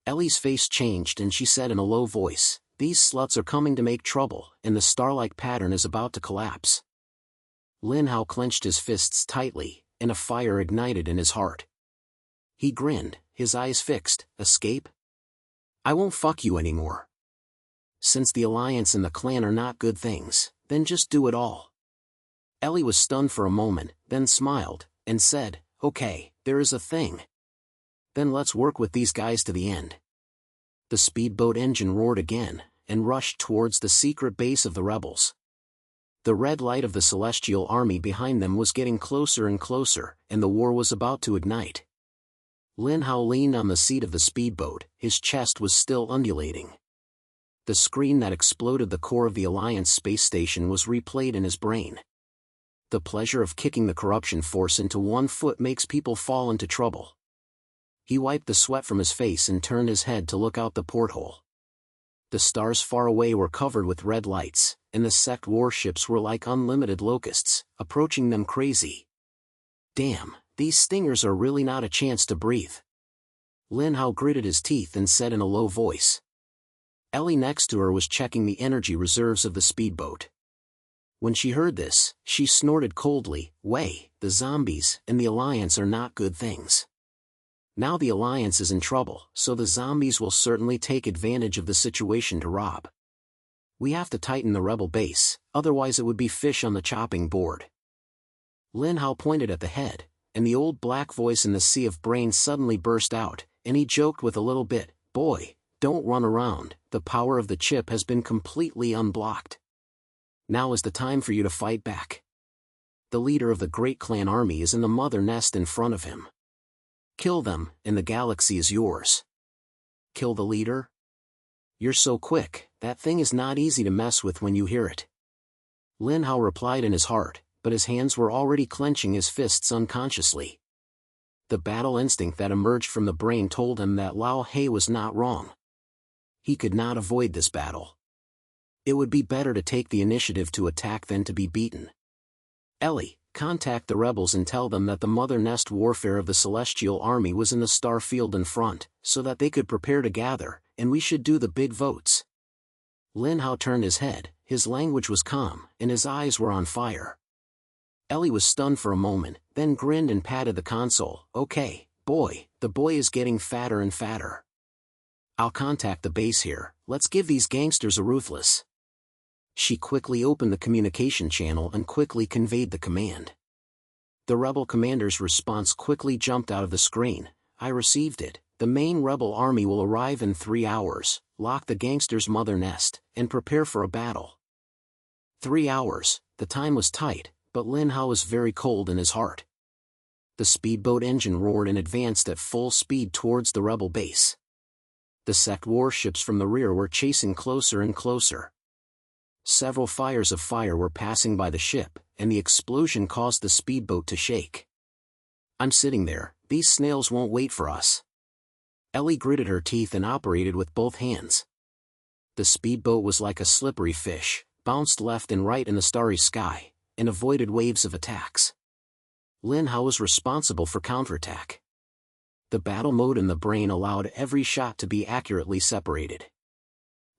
Ellie's face changed and she said in a low voice, "These sluts are coming to make trouble, and the star-like pattern is about to collapse." Lin Hao clenched his fists tightly, and a fire ignited in his heart. He grinned, his eyes fixed. "Escape? I won't fuck you anymore. Since the alliance and the clan are not good things, then just do it all." Ellie was stunned for a moment, then smiled, and said, "Okay, there is a thing. Then let's work with these guys to the end." The speedboat engine roared again, and rushed towards the secret base of the rebels. The red light of the celestial army behind them was getting closer and closer, and the war was about to ignite. Lin Hao leaned on the seat of the speedboat, his chest was still undulating. The screen that exploded the core of the Alliance space station was replayed in his brain. The pleasure of kicking the corruption force into 1 foot makes people fall into trouble. He wiped the sweat from his face and turned his head to look out the porthole. The stars far away were covered with red lights, and the sect warships were like unlimited locusts, approaching them crazy. Damn, these stingers are really not a chance to breathe. Lin Hao gritted his teeth and said in a low voice. Ellie next to her was checking the energy reserves of the speedboat. When she heard this, she snorted coldly, "Way, the zombies and the Alliance are not good things. Now the Alliance is in trouble, so the zombies will certainly take advantage of the situation to rob. We have to tighten the rebel base, otherwise it would be fish on the chopping board." Lin Hao pointed at the head, and the old black voice in the sea of brains suddenly burst out, and he joked with a little bit, "Boy, don't run around, the power of the chip has been completely unblocked. Now is the time for you to fight back. The leader of the Great Clan army is in the mother nest in front of him. Kill them, and the galaxy is yours." "Kill the leader? You're so quick, that thing is not easy to mess with when you hear it." Lin Hao replied in his heart, but his hands were already clenching his fists unconsciously. The battle instinct that emerged from the brain told him that Lao He was not wrong. He could not avoid this battle. It would be better to take the initiative to attack than to be beaten. "Ellie, contact the rebels and tell them that the mother nest warfare of the Celestial Army was in the star field in front, so that they could prepare to gather, and we should do the big votes." Lin Hao turned his head, his language was calm, and his eyes were on fire. Ellie was stunned for a moment, then grinned and patted the console. "Okay, boy, the boy is getting fatter and fatter. I'll contact the base here, let's give these gangsters a ruthless." She quickly opened the communication channel and quickly conveyed the command. The rebel commander's response quickly jumped out of the screen. "I received it. The main rebel army will arrive in 3 hours, lock the gangsters' mother nest, and prepare for a battle." 3 hours, the time was tight, but Lin Hao was very cold in his heart. The speedboat engine roared and advanced at full speed towards the rebel base. The sect warships from the rear were chasing closer and closer. Several fires of fire were passing by the ship, and the explosion caused the speedboat to shake. "I'm sitting there, these snails won't wait for us." Ellie gritted her teeth and operated with both hands. The speedboat was like a slippery fish, bounced left and right in the starry sky, and avoided waves of attacks. Lin Hao was responsible for counterattack. The battle mode in the brain allowed every shot to be accurately separated.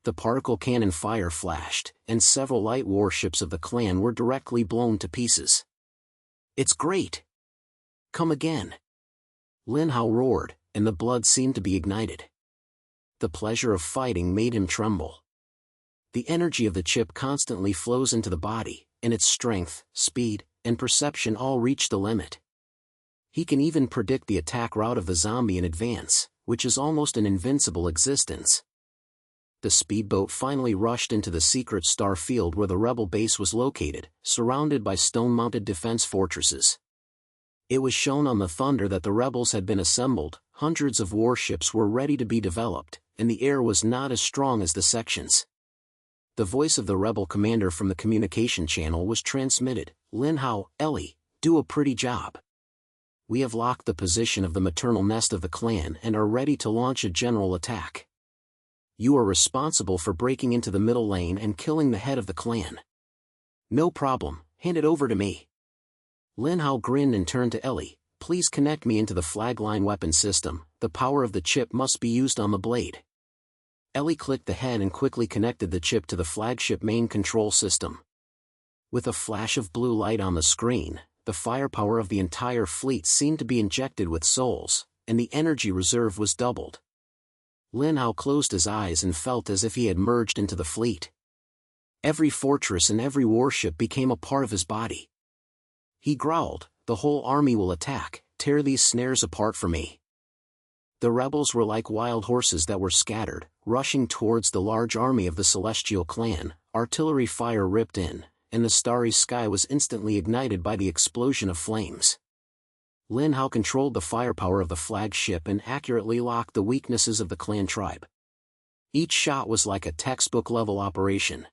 The particle cannon fire flashed, and several light warships of the clan were directly blown to pieces. "It's great! Come again!" Lin Hao roared, and the blood seemed to be ignited. The pleasure of fighting made him tremble. The energy of the chip constantly flows into the body, and its strength, speed, and perception all reach the limit. He can even predict the attack route of the zombie in advance, which is almost an invincible existence. The speedboat finally rushed into the secret star field where the rebel base was located, surrounded by stone-mounted defense fortresses. It was shown on the thunder that the rebels had been assembled, hundreds of warships were ready to be developed, and the air was not as strong as the sections. The voice of the rebel commander from the communication channel was transmitted. "Lin Hao, Ellie, do a pretty job. We have locked the position of the maternal nest of the clan and are ready to launch a general attack. You are responsible for breaking into the middle lane and killing the head of the clan." "No problem, hand it over to me." Lin Hao grinned and turned to Ellie. "Please connect me into the flagline weapon system, the power of the chip must be used on the blade." Ellie clicked the head and quickly connected the chip to the flagship main control system. With a flash of blue light on the screen, the firepower of the entire fleet seemed to be injected with souls, and the energy reserve was doubled. Lin Hao closed his eyes and felt as if he had merged into the fleet. Every fortress and every warship became a part of his body. He growled, "The whole army will attack, tear these snares apart for me." The rebels were like wild horses that were scattered, rushing towards the large army of the Celestial Clan. Artillery fire ripped in, and the starry sky was instantly ignited by the explosion of flames. Lin Hao controlled the firepower of the flagship and accurately locked the weaknesses of the clan tribe. Each shot was like a textbook-level operation.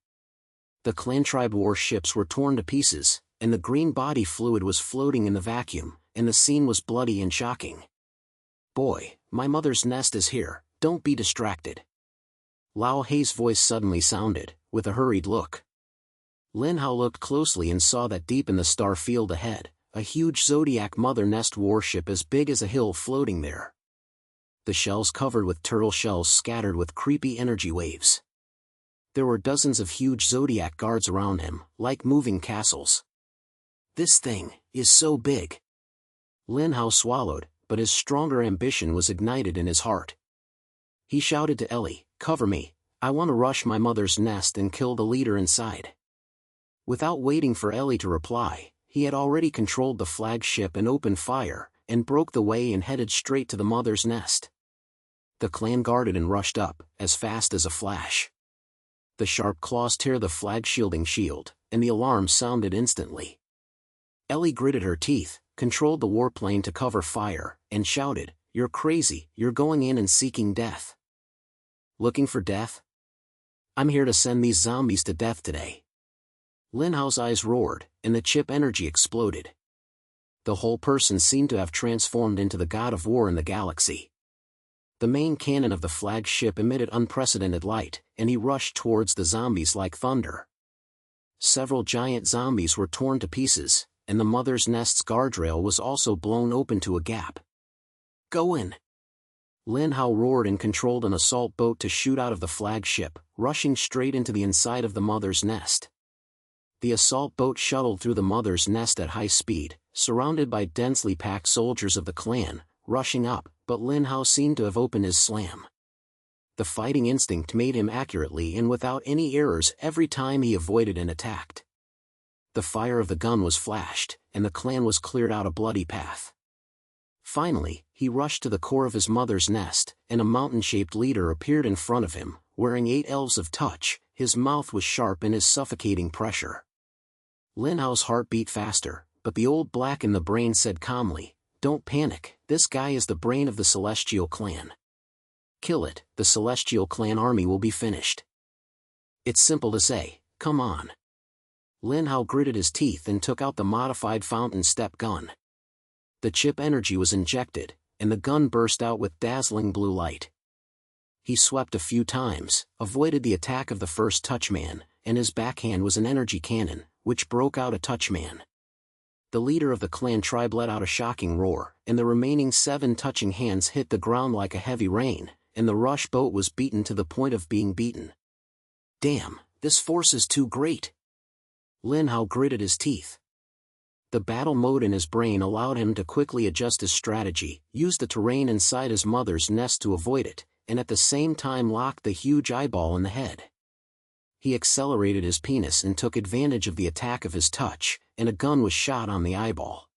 The clan tribe warships were torn to pieces, and the green body fluid was floating in the vacuum, and the scene was bloody and shocking. "Boy, my mother's nest is here, don't be distracted." Lao Hei's voice suddenly sounded, with a hurried look. Lin Hao looked closely and saw that deep in the star field ahead, a huge Zodiac mother nest warship as big as a hill floating there. The shells covered with turtle shells scattered with creepy energy waves. There were dozens of huge Zodiac guards around him, like moving castles. "This thing is so big." Lin Hao swallowed, but his stronger ambition was ignited in his heart. He shouted to Ellie, "Cover me, I want to rush my mother's nest and kill the leader inside." Without waiting for Ellie to reply, he had already controlled the flagship and opened fire, and broke the way and headed straight to the mother's nest. The clan guarded and rushed up, as fast as a flash. The sharp claws tear the flag shielding shield, and the alarm sounded instantly. Ellie gritted her teeth, controlled the warplane to cover fire, and shouted, "You're crazy, you're going in and seeking death." "Looking for death? I'm here to send these zombies to death today." Lin Hao's eyes roared, and the chip energy exploded. The whole person seemed to have transformed into the god of war in the galaxy. The main cannon of the flagship emitted unprecedented light, and he rushed towards the zombies like thunder. Several giant zombies were torn to pieces, and the mother's nest's guardrail was also blown open to a gap. "Go in!" Lin Hao roared and controlled an assault boat to shoot out of the flagship, rushing straight into the inside of the mother's nest. The assault boat shuttled through the mother's nest at high speed, surrounded by densely packed soldiers of the clan, rushing up, but Lin Hao seemed to have opened his slam. The fighting instinct made him accurately and without any errors every time he avoided and attacked. The fire of the gun was flashed, and the clan was cleared out a bloody path. Finally, he rushed to the core of his mother's nest, and a mountain-shaped leader appeared in front of him, wearing 8 elves of touch. His mouth was sharp in his suffocating pressure. Lin Hao's heart beat faster, but the old black in the brain said calmly, "Don't panic, this guy is the brain of the Celestial Clan. Kill it, the Celestial Clan army will be finished." "It's simple to say, come on." Lin Hao gritted his teeth and took out the modified fountain step gun. The chip energy was injected, and the gun burst out with dazzling blue light. He swept a few times, avoided the attack of the first touchman, and his backhand was an energy cannon, which broke out a touchman. The leader of the clan tribe let out a shocking roar, and the remaining 7 touching hands hit the ground like a heavy rain, and the rush boat was beaten to the point of being beaten. "Damn, this force is too great." Lin Hao gritted his teeth. The battle mode in his brain allowed him to quickly adjust his strategy, use the terrain inside his mother's nest to avoid it, and at the same time lock the huge eyeball in the head. He accelerated his penis and took advantage of the attack of his touch, and a gun was shot on the eyeball.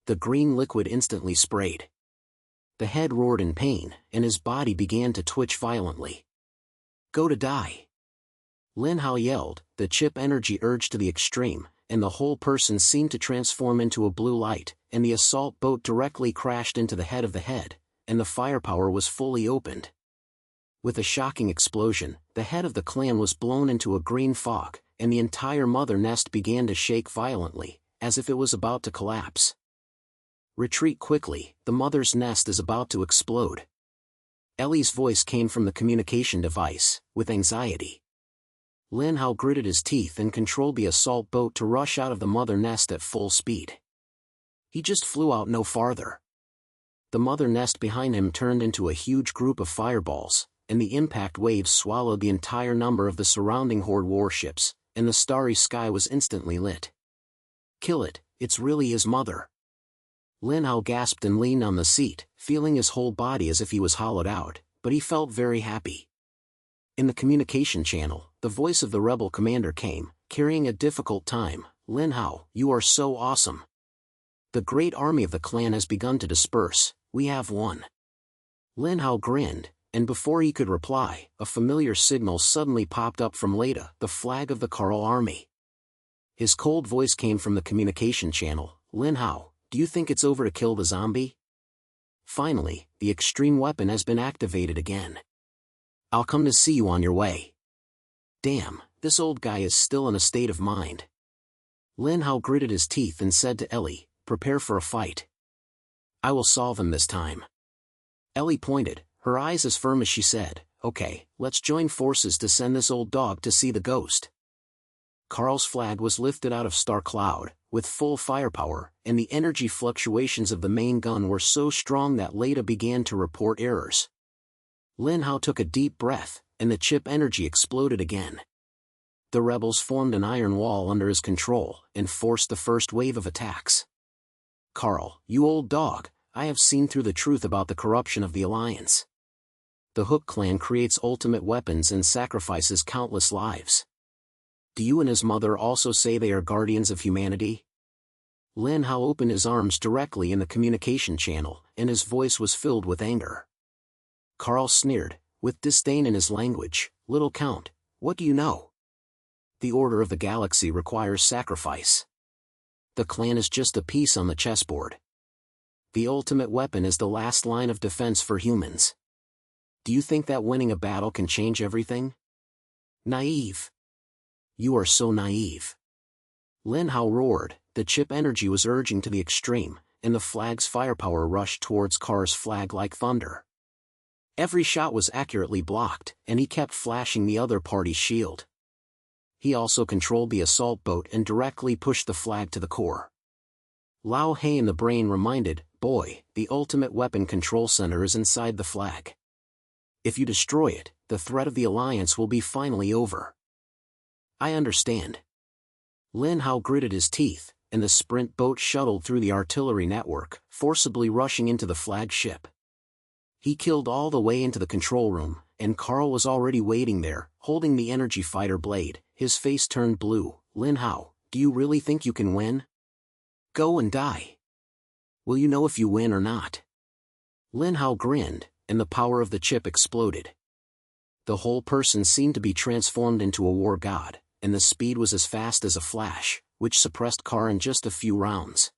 The green liquid instantly sprayed. The head roared in pain, and his body began to twitch violently. "Go to die!" Lin Hao yelled, the chip energy urged to the extreme, and the whole person seemed to transform into a blue light, and the assault boat directly crashed into the head, and the firepower was fully opened. With a shocking explosion, the head of the clan was blown into a green fog, and the entire mother nest began to shake violently, as if it was about to collapse. "Retreat quickly, the mother's nest is about to explode." Ellie's voice came from the communication device, with anxiety. Lin Hao gritted his teeth and controlled the assault boat to rush out of the mother nest at full speed. He just flew out no farther. The mother nest behind him turned into a huge group of fireballs, and the impact waves swallowed the entire number of the surrounding horde warships, and the starry sky was instantly lit. "Kill it, it's really his mother." Lin Hao gasped and leaned on the seat, feeling his whole body as if he was hollowed out, but he felt very happy. In the communication channel, the voice of the rebel commander came, carrying a difficult time. "Lin Hao, you are so awesome. The great army of the clan has begun to disperse, we have won." Lin Hao grinned, and before he could reply, a familiar signal suddenly popped up from Leda, the flag of the Carl army. His cold voice came from the communication channel. "Lin Hao, do you think it's over to kill the zombie?" Finally, the extreme weapon has been activated again. I'll come to see you on your way. Damn, this old guy is still in a state of mind. Lin Hao gritted his teeth and said to Ellie, prepare for a fight. I will solve him this time. Ellie pointed, her eyes as firm as she said, okay, let's join forces to send this old dog to see the ghost. Carl's flag was lifted out of Star Cloud, with full firepower, and the energy fluctuations of the main gun were so strong that Leda began to report errors. Lin Hao took a deep breath, and the chip energy exploded again. The rebels formed an iron wall under his control, and forced the first wave of attacks. Carl, you old dog, I have seen through the truth about the corruption of the Alliance. The Hook clan creates ultimate weapons and sacrifices countless lives. Do you and his mother also say they are guardians of humanity? Lin Hao opened his arms directly in the communication channel, and his voice was filled with anger. Carl sneered, with disdain in his language, little count, what do you know? The order of the galaxy requires sacrifice. The clan is just a piece on the chessboard. The ultimate weapon is the last line of defense for humans. Do you think that winning a battle can change everything? Naive. You are so naive. Lin Hao roared, the chip energy was urging to the extreme, and the flag's firepower rushed towards Car's flag like thunder. Every shot was accurately blocked, and he kept flashing the other party's shield. He also controlled the assault boat and directly pushed the flag to the core. Lao He in the brain reminded, boy, the ultimate weapon control center is inside the flag. If you destroy it, the threat of the Alliance will be finally over. I understand. Lin Hao gritted his teeth, and the sprint boat shuttled through the artillery network, forcibly rushing into the flagship. He killed all the way into the control room, and Carl was already waiting there, holding the energy fighter blade, his face turned blue. Lin Hao, do you really think you can win? Go and die. Will you know if you win or not? Lin Hao grinned, and the power of the chip exploded. The whole person seemed to be transformed into a war god, and the speed was as fast as a flash, which suppressed Car in just a few rounds.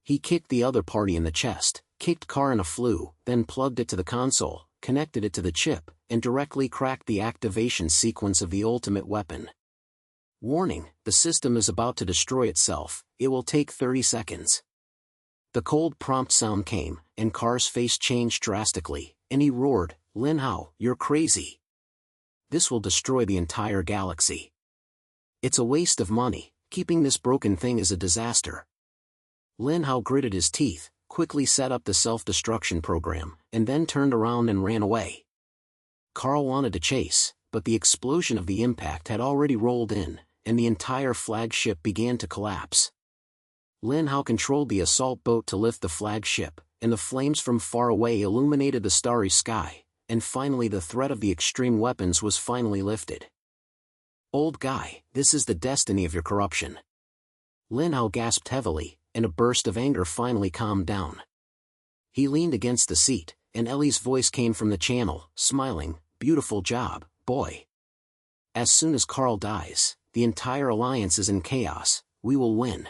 He kicked the other party in the chest, kicked Car in a flue, then plugged it to the console, connected it to the chip, and directly cracked the activation sequence of the ultimate weapon. Warning, the system is about to destroy itself, it will take 30 seconds. The cold prompt sound came, and Car's face changed drastically, and he roared, Lin Hao, you're crazy. This will destroy the entire galaxy. It's a waste of money, keeping this broken thing is a disaster. Lin Hao gritted his teeth, quickly set up the self-destruction program, and then turned around and ran away. Carl wanted to chase, but the explosion of the impact had already rolled in, and the entire flagship began to collapse. Lin Hao controlled the assault boat to lift the flagship, and the flames from far away illuminated the starry sky, and finally the threat of the extreme weapons was finally lifted. Old guy, this is the destiny of your corruption. Lin Hao gasped heavily, and a burst of anger finally calmed down. He leaned against the seat, and Ellie's voice came from the channel, smiling, beautiful job, boy. As soon as Carl dies, the entire Alliance is in chaos, we will win.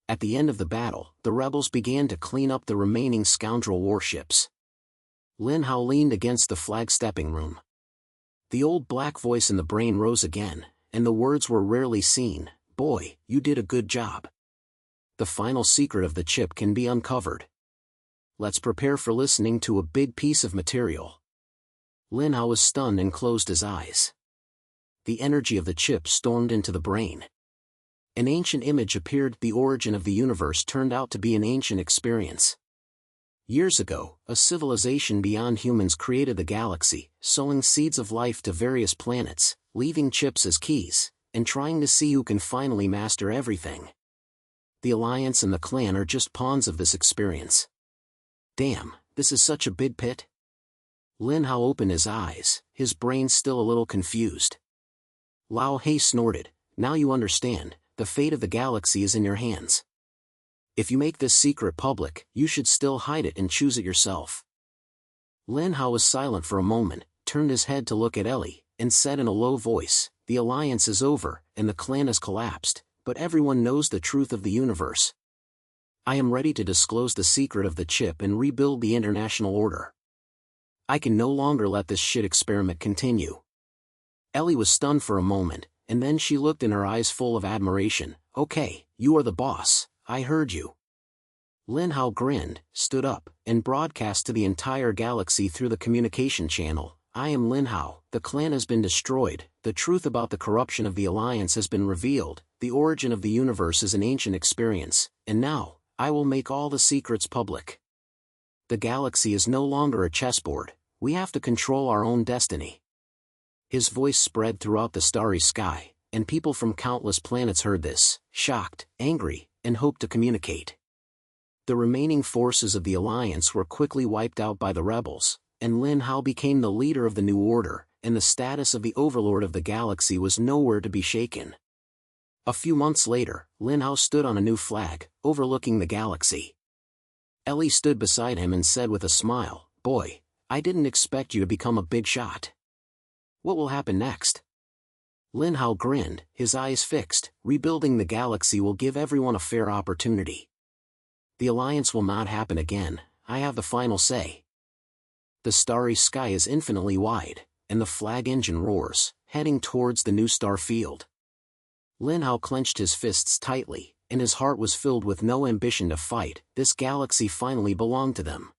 At the end of the battle, the rebels began to clean up the remaining scoundrel warships. Lin Hao leaned against the flag-stepping room. The old black voice in the brain rose again, and the words were rarely seen, boy, you did a good job. The final secret of the chip can be uncovered. Let's prepare for listening to a big piece of material. Lin Hao was stunned and closed his eyes. The energy of the chip stormed into the brain. An ancient image appeared. The origin of the universe turned out to be an ancient experience. Years ago, a civilization beyond humans created the galaxy, sowing seeds of life to various planets, leaving chips as keys, and trying to see who can finally master everything. The Alliance and the clan are just pawns of this experience. Damn, this is such a big pit. Lin Hao opened his eyes, his brain still a little confused. Lao He snorted, now you understand, the fate of the galaxy is in your hands. If you make this secret public, you should still hide it and choose it yourself. Lin Hao was silent for a moment, turned his head to look at Ellie, and said in a low voice, the Alliance is over, and the clan has collapsed, but everyone knows the truth of the universe. I am ready to disclose the secret of the chip and rebuild the international order. I can no longer let this shit experiment continue. Ellie was stunned for a moment, and then she looked in her eyes full of admiration. Okay, you are the boss, I heard you. Lin Hao grinned, stood up, and broadcast to the entire galaxy through the communication channel. I am Lin Hao, the clan has been destroyed, the truth about the corruption of the Alliance has been revealed, the origin of the universe is an ancient experience, and now, I will make all the secrets public. The galaxy is no longer a chessboard, we have to control our own destiny. His voice spread throughout the starry sky, and people from countless planets heard this, shocked, angry, and hoped to communicate. The remaining forces of the Alliance were quickly wiped out by the rebels, and Lin Hao became the leader of the New Order, and the status of the overlord of the galaxy was nowhere to be shaken. A few months later, Lin Hao stood on a new flag, overlooking the galaxy. Ellie stood beside him and said with a smile, "Boy, I didn't expect you to become a big shot. What will happen next?" Lin Hao grinned, his eyes fixed. Rebuilding the galaxy will give everyone a fair opportunity. The Alliance will not happen again, I have the final say. The starry sky is infinitely wide, and the flag engine roars, heading towards the new star field. Lin Hao clenched his fists tightly, and his heart was filled with no ambition to fight. This galaxy finally belonged to them.